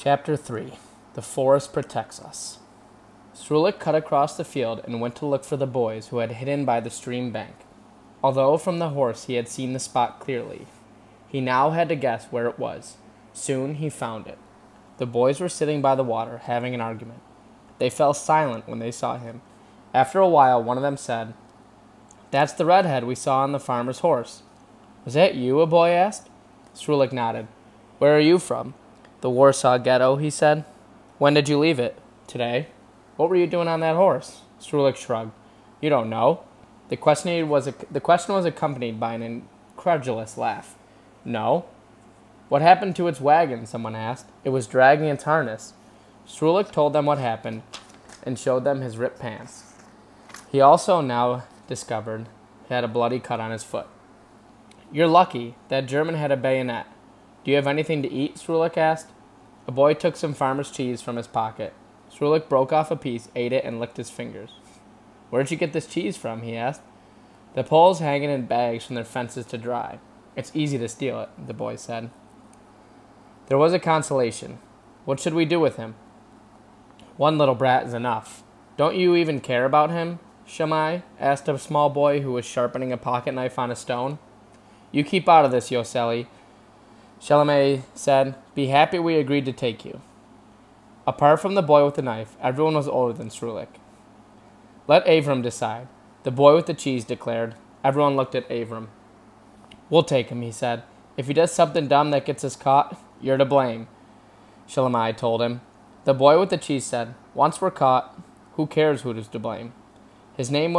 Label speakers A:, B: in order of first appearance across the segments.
A: Chapter 3. The Forest Protects Us. Srulik cut across the field and went to look for the boys who had hidden by the stream bank. Although from the horse he had seen the spot clearly, he now had to guess where it was. Soon he found it. The boys were sitting by the water, having an argument. They fell silent when they saw him. After a while, one of them said, "That's the redhead we saw on the farmer's horse." "Was that you?" a boy asked. Srulik nodded. "Where are you from?" "The Warsaw Ghetto," he said. "When did you leave it?" "Today." "What were you doing on that horse?" Srulik shrugged. "You don't know?" The question was accompanied by an incredulous laugh. "No." "What happened to its wagon?" someone asked. "It was dragging its harness." Srulik told them what happened and showed them his ripped pants. He also now discovered he had a bloody cut on his foot. "You're lucky. That German had a bayonet. Do you have anything to eat?" Srulik asked. A boy took some farmer's cheese from his pocket. Srulik broke off a piece, ate it, and licked his fingers. "Where'd you get this cheese from?" he asked. "The Poles hang it in bags from their fences to dry. It's easy to steal it," the boy said. There was a consolation. "What should we do with him?" "One little brat is enough." "Don't you even care about him?" Shammai asked a small boy who was sharpening a pocket knife on a stone. "You keep out of this, Yoseli," Shammai said. "Be happy we agreed to take you." Apart from the boy with the knife, everyone was older than Srulik. "Let Avram decide," the boy with the cheese declared. Everyone looked at Avram. "We'll take him," he said. "If he does something dumb that gets us caught, you're to blame," Shammai told him. The boy with the cheese said, "Once we're caught, who cares who is to blame?" His name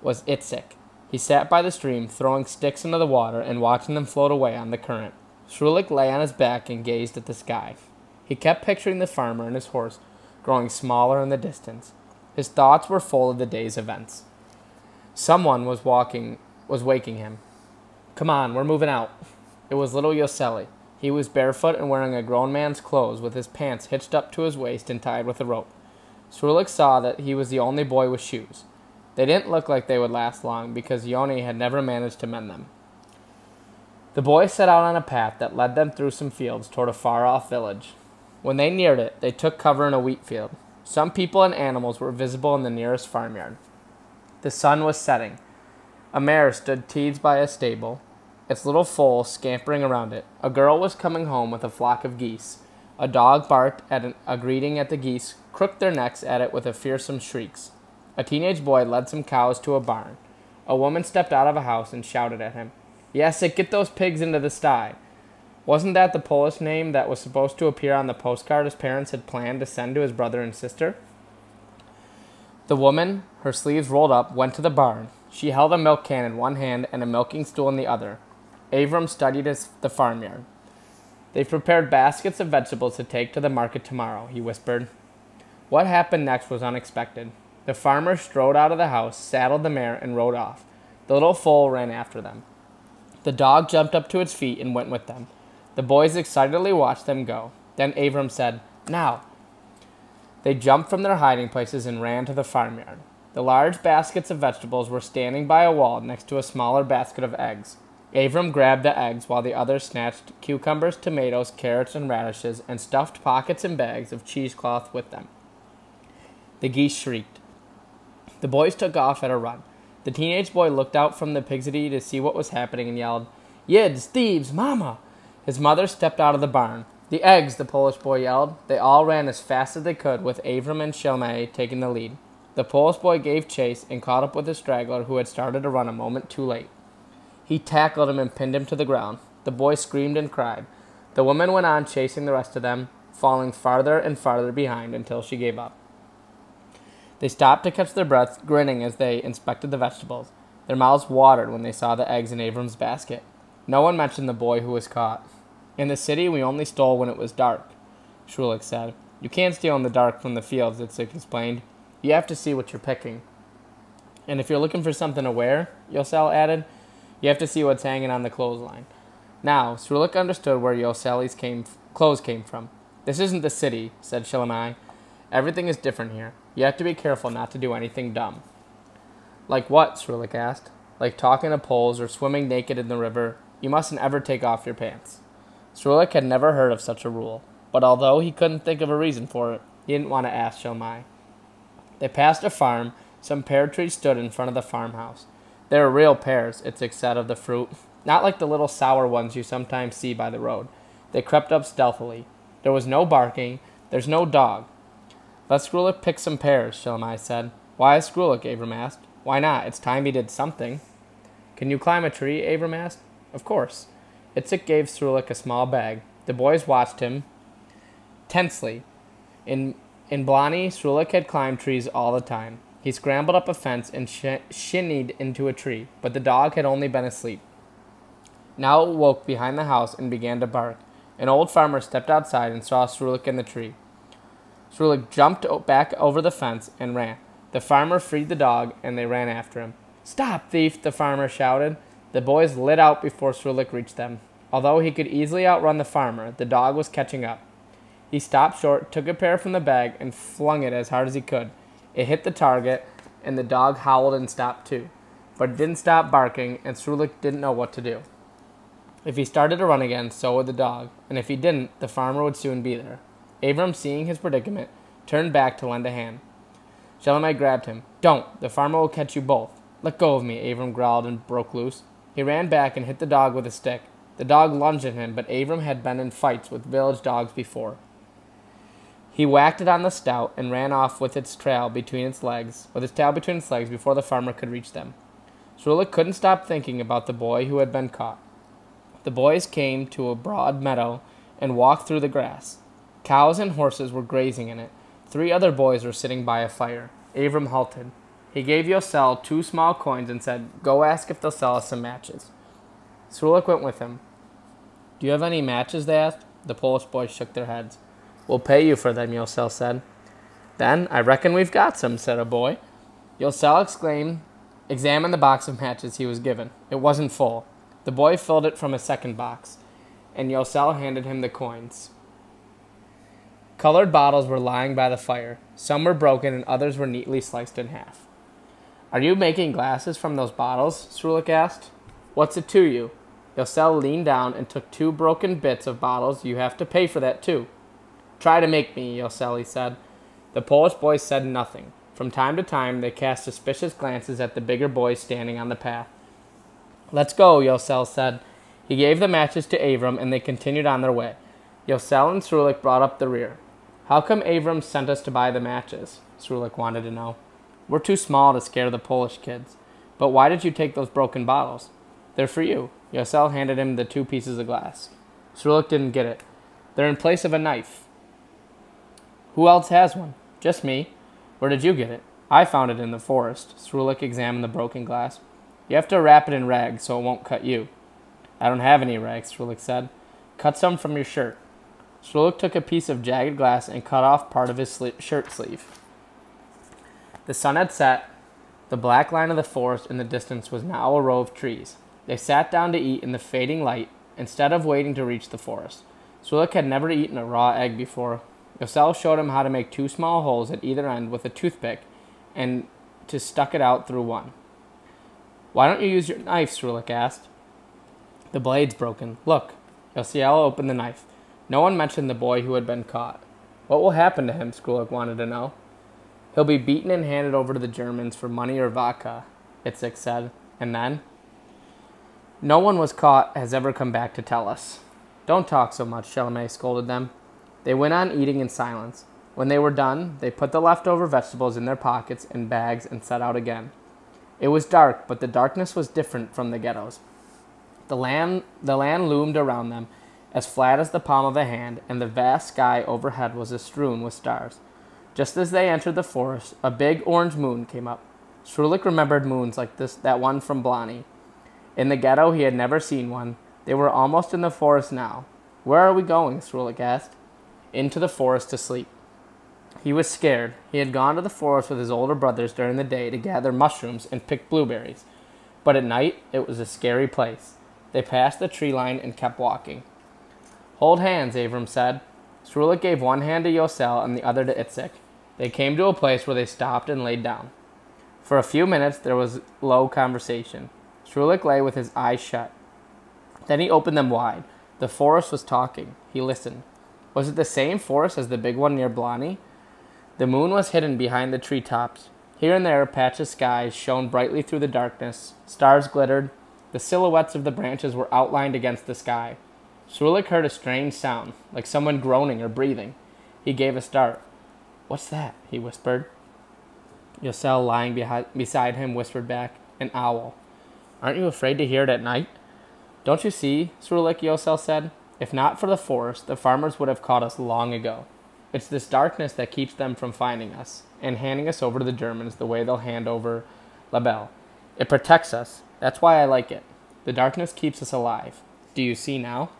A: was Itzik. He sat by the stream, throwing sticks into the water and watching them float away on the current. Srulik lay on his back and gazed at the sky. He kept picturing the farmer and his horse growing smaller in the distance. His thoughts were full of the day's events. Someone was waking him. "Come on, we're moving out." It was little Yoseli. He was barefoot and wearing a grown man's clothes, with his pants hitched up to his waist and tied with a rope. Srulik saw that he was the only boy with shoes. They didn't look like they would last long, because Yoni had never managed to mend them. The boys set out on a path that led them through some fields toward a far-off village. When they neared it, they took cover in a wheat field. Some people and animals were visible in the nearest farmyard. The sun was setting. A mare stood teased by a stable, its little foal scampering around it. A girl was coming home with a flock of geese. A dog barked at a greeting at the geese, crooked their necks at it with fearsome shrieks. A teenage boy led some cows to a barn. A woman stepped out of a house and shouted at him, "Jacek, get those pigs into the sty." Wasn't that the Polish name that was supposed to appear on the postcard his parents had planned to send to his brother and sister? The woman, her sleeves rolled up, went to the barn. She held a milk can in one hand and a milking stool in the other. Avram studied the farmyard. "They've prepared baskets of vegetables to take to the market tomorrow," he whispered. What happened next was unexpected. The farmer strode out of the house, saddled the mare, and rode off. The little foal ran after them. The dog jumped up to its feet and went with them. The boys excitedly watched them go. Then Avram said, "Now!" They jumped from their hiding places and ran to the farmyard. The large baskets of vegetables were standing by a wall next to a smaller basket of eggs. Avram grabbed the eggs while the others snatched cucumbers, tomatoes, carrots, and radishes and stuffed pockets and bags of cheesecloth with them. The geese shrieked. The boys took off at a run. The teenage boy looked out from the pigsty to see what was happening and yelled, "Yids, thieves, mama!" His mother stepped out of the barn. "The eggs," the Polish boy yelled. They all ran as fast as they could, with Avram and Shammai taking the lead. The Polish boy gave chase and caught up with the straggler who had started to run a moment too late. He tackled him and pinned him to the ground. The boy screamed and cried. The woman went on chasing the rest of them, falling farther and farther behind until she gave up. They stopped to catch their breaths, grinning as they inspected the vegetables. Their mouths watered when they saw the eggs in Avram's basket. No one mentioned the boy who was caught. "In the city, we only stole when it was dark," Srulik said. "You can't steal in the dark from the fields," Itzik explained. "You have to see what you're picking. And if you're looking for something to wear," Yosel added, "you have to see what's hanging on the clothesline." Now, Srulik understood where Yoseli's clothes came from. "This isn't the city," said Shammai. "Everything is different here. You have to be careful not to do anything dumb." "Like what?" Srulik asked. "Like talking to Poles or swimming naked in the river. You mustn't ever take off your pants." Srulik had never heard of such a rule. but although he couldn't think of a reason for it, he didn't want to ask Shalmai. They passed a farm. Some pear trees stood in front of the farmhouse. They were real pears, Itzik said of the fruit, not like the little sour ones you sometimes see by the road. They crept up stealthily. There was no barking. There's no dog. Let Skrulik pick some pears, Shalmai said. Why Skrulik? Abram asked. Why not? It's time he did something. Can you climb a tree? Abram asked. Of course. Itzik gave Skrulik a small bag. The boys watched him tensely. In Blani, Skrulik had climbed trees all the time. He scrambled up a fence and shinnied into a tree, but the dog had only been asleep. Now it woke behind the house and began to bark. An old farmer stepped outside and saw Skrulik in the tree. Skrulik jumped back over the fence and ran. The farmer freed the dog, and they ran after him. Stop, thief, the farmer shouted. The boys lit out before Skrulik reached them. Although he could easily outrun the farmer, the dog was catching up. He stopped short, took a pear from the bag, and flung it as hard as he could. It hit the target, and the dog howled and stopped too. But it didn't stop barking, and Skrulik didn't know what to do. If he started to run again, so would the dog, and if he didn't, the farmer would soon be there. Abram, seeing his predicament, turned back to lend a hand. Shalmai grabbed him. Don't! The farmer will catch you both. Let go of me, Abram growled and broke loose. He ran back and hit the dog with a stick. The dog lunged at him, but Abram had been in fights with village dogs before. He whacked it on the snout and ran off with its tail between its legs before the farmer could reach them. Skrulik couldn't stop thinking about the boy who had been caught. The boys came to a broad meadow and walked through the grass. Cows and horses were grazing in it. 3 other boys were sitting by a fire. Abram halted. He gave Yosel 2 small coins and said, Go ask if they'll sell us some matches. Skrulik went with him. Do you have any matches? They asked. The Polish boys shook their heads. We'll pay you for them, Yosel said. Then I reckon we've got some, said a boy. Yosel examined the box of matches he was given. It wasn't full. The boy filled it from a second box, and Yosel handed him the coins. Colored bottles were lying by the fire. Some were broken and others were neatly sliced in half. Are you making glasses from those bottles? Skrulik asked. What's it to you? Yosel leaned down and took 2 broken bits of bottles. You have to pay for that too. Try to make me, Yosel said. The Polish boys said nothing. From time to time, they cast suspicious glances at the bigger boys standing on the path. Let's go, Yosel said. He gave the matches to Abram, and they continued on their way. Yosel and Skrulik brought up the rear. How come Abram sent us to buy the matches? Skrulik wanted to know. We're too small to scare the Polish kids. But why did you take those broken bottles? They're for you. Yosel handed him the 2 pieces of glass. Skrulik didn't get it. They're in place of a knife. Who else has one? Just me. Where did you get it? I found it in the forest. Skrulik examined the broken glass. You have to wrap it in rags so it won't cut you. I don't have any rags, Skrulik said. Cut some from your shirt. Skrulik took a piece of jagged glass and cut off part of his shirt sleeve. The sun had set. The black line of the forest in the distance was now a row of trees. They sat down to eat in the fading light instead of waiting to reach the forest. Skrulik had never eaten a raw egg before. Yosel showed him how to make 2 small holes at either end with a toothpick and to stuck it out through one. Why don't you use your knife? Skrulik asked. The blade's broken. Look. Yosel opened the knife. No one mentioned the boy who had been caught. What will happen to him? Skrulik wanted to know. He'll be beaten and handed over to the Germans for money or vodka, Itzik said. And then? No one was caught has ever come back to tell us. Don't talk so much, Shalmai scolded them. They went on eating in silence. When they were done, they put the leftover vegetables in their pockets and bags and set out again. It was dark, but the darkness was different from the ghettos. The land loomed around them, as flat as the palm of a hand, and the vast sky overhead was strewn with stars. Just as they entered the forest, a big orange moon came up. Skrulik remembered moons like that one from Blani. In the ghetto, he had never seen one. They were almost in the forest now. Where are we going? Skrulik asked. Into the forest to sleep. He was scared. He had gone to the forest with his older brothers during the day to gather mushrooms and pick blueberries. But at night, it was a scary place. They passed the tree line and kept walking. Hold hands, Abram said. Skrulik gave one hand to Yosel and the other to Itzik. They came to a place where they stopped and laid down. For a few minutes, there was low conversation. Skrulik lay with his eyes shut. Then he opened them wide. The forest was talking. He listened. Was it the same forest as the big one near Blarney? The moon was hidden behind the treetops. Here and there, patches of sky shone brightly through the darkness. Stars glittered. The silhouettes of the branches were outlined against the sky. Srulik heard a strange sound, like someone groaning or breathing. He gave a start. "What's that?" he whispered. Yosel, lying beside him, whispered back, "An owl." "Aren't you afraid to hear it at night?" "Don't you see?" Srulik, Yosel said. "If not for the forest, the farmers would have caught us long ago. It's this darkness that keeps them from finding us and handing us over to the Germans the way they'll hand over Labelle. It protects us. That's why I like it. The darkness keeps us alive. Do you see now?"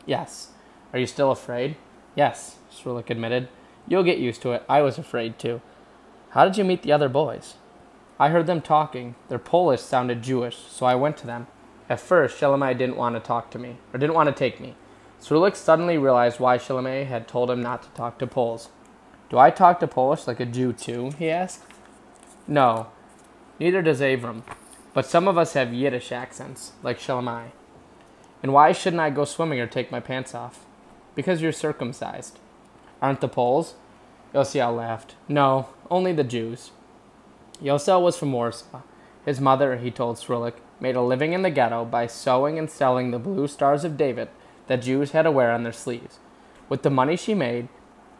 A: "Yes." "Are you still afraid?" "Yes," Srulik admitted. "You'll get used to it. I was afraid too." "How did you meet the other boys?" "I heard them talking. Their Polish sounded Jewish, so I went to them. At first, Shalomei didn't want to talk to me, or didn't want to take me." Srulik suddenly realized why Shalomei had told him not to talk to Poles. "Do I talk to Polish like a Jew too?" he asked. "No, neither does Avram. But some of us have Yiddish accents, like Shalomei." "And why shouldn't I go swimming or take my pants off?" "Because you're circumcised." "Aren't the Poles?" Yosel laughed. "No, only the Jews." Yosel was from Warsaw. His mother, he told Srulik, made a living in the ghetto by sewing and selling the blue stars of David that Jews had to wear on their sleeves. With the money she made,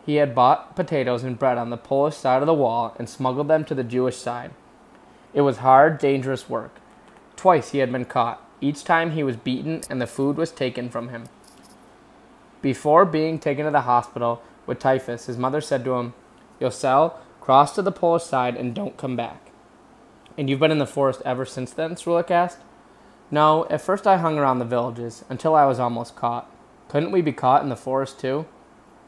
A: he had bought potatoes and bread on the Polish side of the wall and smuggled them to the Jewish side. It was hard, dangerous work. Twice he had been caught. Each time he was beaten and the food was taken from him. Before being taken to the hospital with typhus, his mother said to him, "Yosel, cross to the Polish side and don't come back." "And you've been in the forest ever since then?" Srulik asked. "No, at first I hung around the villages, until I was almost caught." "Couldn't we be caught in the forest too?"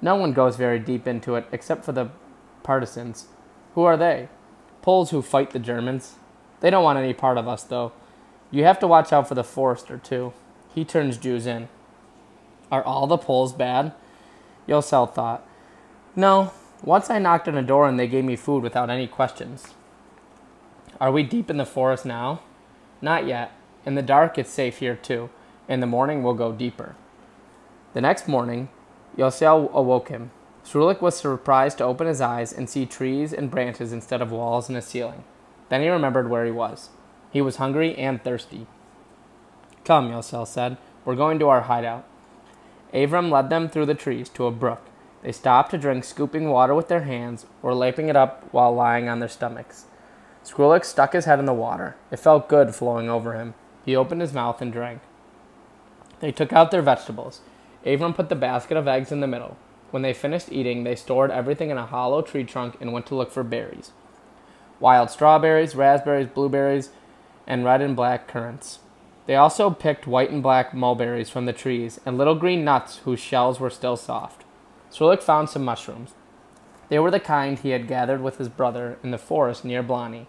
A: "No one goes very deep into it, except for the partisans." "Who are they?" "Poles who fight the Germans. They don't want any part of us, though. You have to watch out for the forester, too. He turns Jews in." "Are all the Poles bad?" Yosel thought. "No. Once I knocked on a door and they gave me food without any questions." "Are we deep in the forest now?" "Not yet. In the dark, it's safe here, too. In the morning, we'll go deeper." The next morning, Yosel awoke him. Srulik was surprised to open his eyes and see trees and branches instead of walls and a ceiling. Then he remembered where he was. He was hungry and thirsty. "Come," Yosel said. "We're going to our hideout." Avram led them through the trees to a brook. They stopped to drink, scooping water with their hands or lapping it up while lying on their stomachs. Srulik stuck his head in the water. It felt good flowing over him. He opened his mouth and drank. They took out their vegetables. Avram put the basket of eggs in the middle. When they finished eating, they stored everything in a hollow tree trunk and went to look for berries. Wild strawberries, raspberries, blueberries, and red and black currants. They also picked white and black mulberries from the trees and little green nuts whose shells were still soft. Srulik found some mushrooms. They were the kind he had gathered with his brother in the forest near Blarney.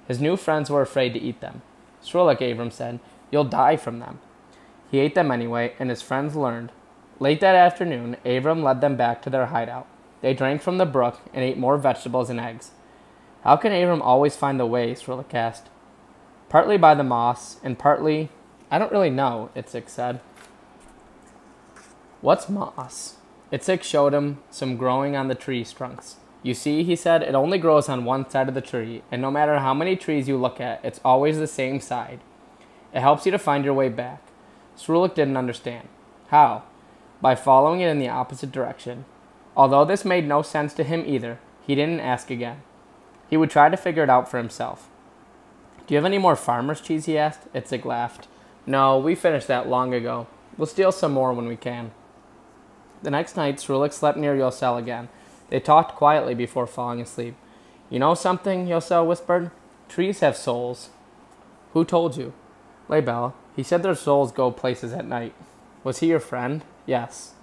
A: His new friends were afraid to eat them. "Srulik," Avram said, "you'll die from them." He ate them anyway, and his friends learned. Late that afternoon, Avram led them back to their hideout. They drank from the brook and ate more vegetables and eggs. "How can Avram always find the way?" Srulik asked. "Partly by the moss, and partly, I don't really know," Itzik said. "What's moss?" Itzik showed him some growing on the tree trunks. "You see," he said, "it only grows on one side of the tree, and no matter how many trees you look at, it's always the same side. It helps you to find your way back." Srulik didn't understand. "How?" "By following it in the opposite direction." Although this made no sense to him either, he didn't ask again. He would try to figure it out for himself. "Do you have any more farmer's cheese?" he asked. Itzik laughed. "No, we finished that long ago. We'll steal some more when we can." The next night, Srulik slept near Yosel again. They talked quietly before falling asleep. "You know something?" Yosel whispered. "Trees have souls." "Who told you?" "Labelle. He said their souls go places at night." "Was he your friend?" "Yes."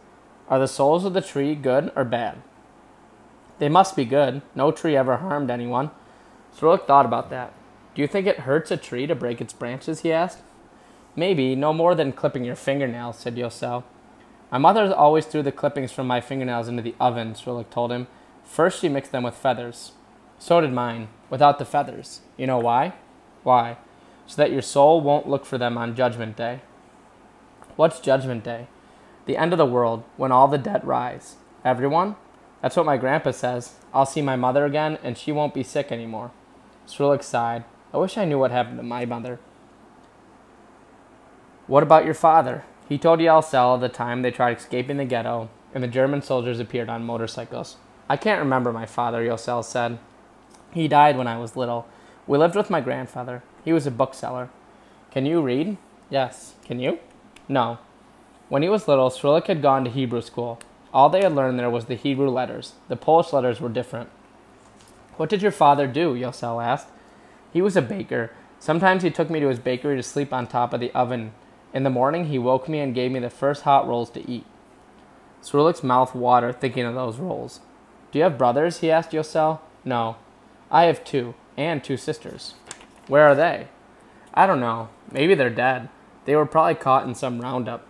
A: "Are the souls of the tree good or bad?" "They must be good. No tree ever harmed anyone." Srulik thought about that. "Do you think it hurts a tree to break its branches?" he asked. "Maybe, no more than clipping your fingernails," said Yosel. "My mother always threw the clippings from my fingernails into the oven," Srulik told him. "First she mixed them with feathers." "So did mine, without the feathers. You know why?" "Why?" "So that your soul won't look for them on Judgment Day." "What's Judgment Day?" The end of the world, when all the dead rise. Everyone? That's what my grandpa says. I'll see my mother again, and she won't be sick anymore. Srulik sighed. I wish I knew what happened to my mother. What about your father? He told Yelsel the time they tried escaping the ghetto, and the German soldiers appeared on motorcycles. I can't remember my father, Yelsel said. He died when I was little. We lived with my grandfather. He was a bookseller. Can you read? Yes. Can you? No. When he was little, Srulik had gone to Hebrew school. All they had learned there was the Hebrew letters. The Polish letters were different. What did your father do? Yelsel asked. He was a baker. Sometimes he took me to his bakery to sleep on top of the oven. In the morning, he woke me and gave me the first hot rolls to eat. Srulik's mouth watered thinking of those rolls. Do you have brothers? He asked Yelsel. No. I have 2, and 2 sisters. Where are they? I don't know. Maybe they're dead. They were probably caught in some roundup.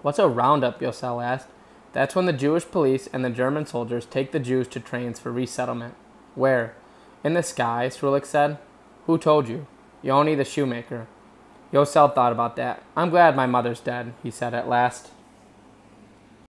A: What's a roundup? Yelsel asked. That's when the Jewish police and the German soldiers take the Jews to trains for resettlement. Where? In the sky, Srulik said. Who told you? Yoni the shoemaker. Yelsel thought about that. I'm glad my mother's dead, he said at last.